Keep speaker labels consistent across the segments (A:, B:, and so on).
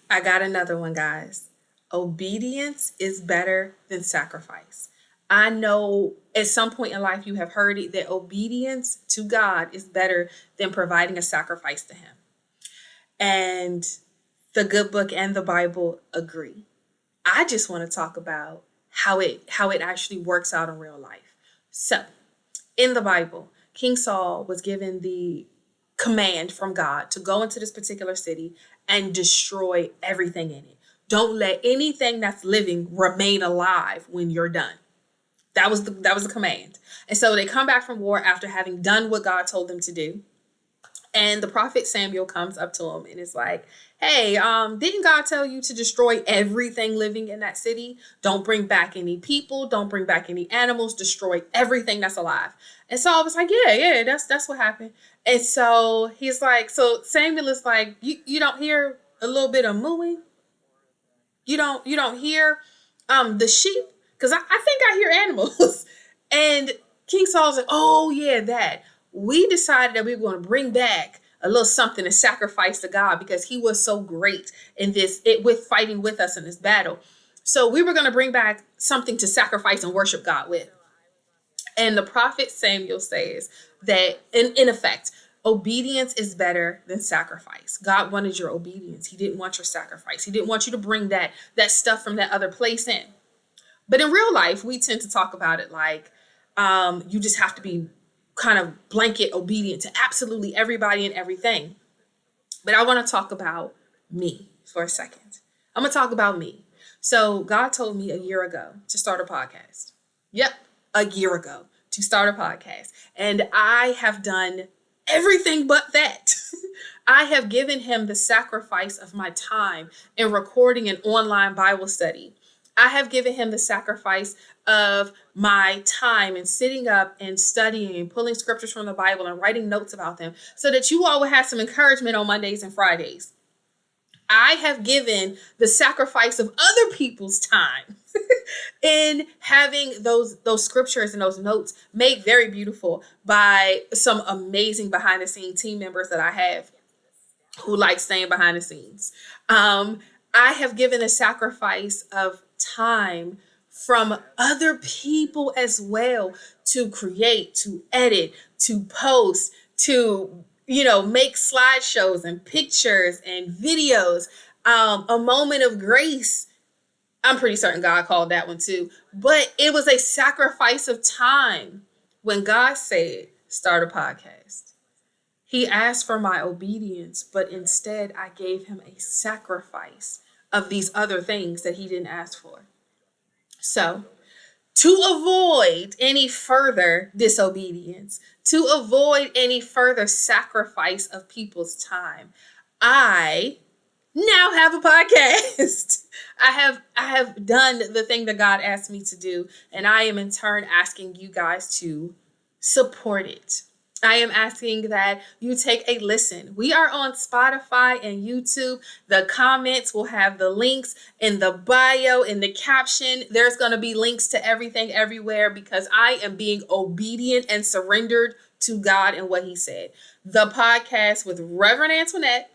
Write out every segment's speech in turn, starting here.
A: I got another one, guys. Obedience is better than sacrifice. I know at some point in life you have heard it that obedience to God is better than providing a sacrifice to Him. And the good book and the Bible agree. I just want to talk about how it actually works out in real life. So, in the Bible, King Saul was given the command from God to go into this particular city and destroy everything in it. Don't let anything that's living remain alive when you're done. That was the command. And so they come back from war after having done what God told them to do. And the prophet Samuel comes up to him and is like, "Hey, didn't God tell you to destroy everything living in that city? Don't bring back any people, don't bring back any animals, destroy everything that's alive." And Saul was like, "Yeah, that's what happened." And so he's like, so Samuel is like, "You don't hear a little bit of mooing? You don't hear the sheep? Because I think I hear animals." And King Saul's like, "Oh yeah, that. We decided that we were going to bring back a little something to sacrifice to God because He was so great in with fighting with us in this battle. So we were going to bring back something to sacrifice and worship God with." And the prophet Samuel says that in effect, obedience is better than sacrifice. God wanted your obedience. He didn't want your sacrifice. He didn't want you to bring that stuff from that other place in. But in real life, we tend to talk about it like you just have to be kind of blanket obedient to absolutely everybody and everything. But I want to talk about me for a second. I'm going to talk about me. So God told me a year ago to start a podcast. Yep, a year ago to start a podcast. And I have done everything but that. I have given Him the sacrifice of my time in recording an online Bible study. I have given Him the sacrifice of my time and sitting up and studying and pulling scriptures from the Bible and writing notes about them so that you all will have some encouragement on Mondays and Fridays. I have given the sacrifice of other people's time in having those scriptures and those notes made very beautiful by some amazing behind the scenes team members that I have who like staying behind the scenes. I have given a sacrifice of time from other people as well to create, to edit, to post, to make slideshows and pictures and videos. A moment of grace. I'm pretty certain God called that one too. But it was a sacrifice of time when God said, start a podcast. He asked for my obedience, but instead I gave Him a sacrifice of these other things that He didn't ask for. So, to avoid any further disobedience, to avoid any further sacrifice of people's time, I now have a podcast. I have done the thing that God asked me to do, and I am in turn asking you guys to support it. I am asking that you take a listen. We are on Spotify and YouTube. The comments will have the links in the bio, in the caption. There's going to be links to everything everywhere because I am being obedient and surrendered to God and what He said. The podcast with Reverend Antoinette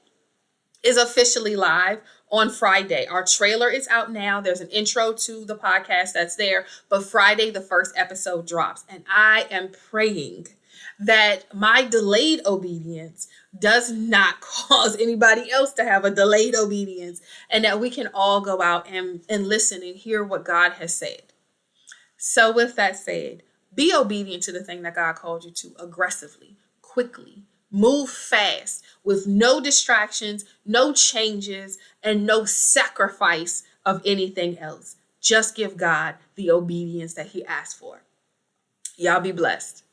A: is officially live on Friday. Our trailer is out now. There's an intro to the podcast that's there, but Friday, the first episode drops. And I am praying that my delayed obedience does not cause anybody else to have a delayed obedience, and that we can all go out and listen and hear what God has said. So with that said, be obedient to the thing that God called you to aggressively, quickly, move fast with no distractions, no changes, and no sacrifice of anything else. Just give God the obedience that He asked for. Y'all be blessed.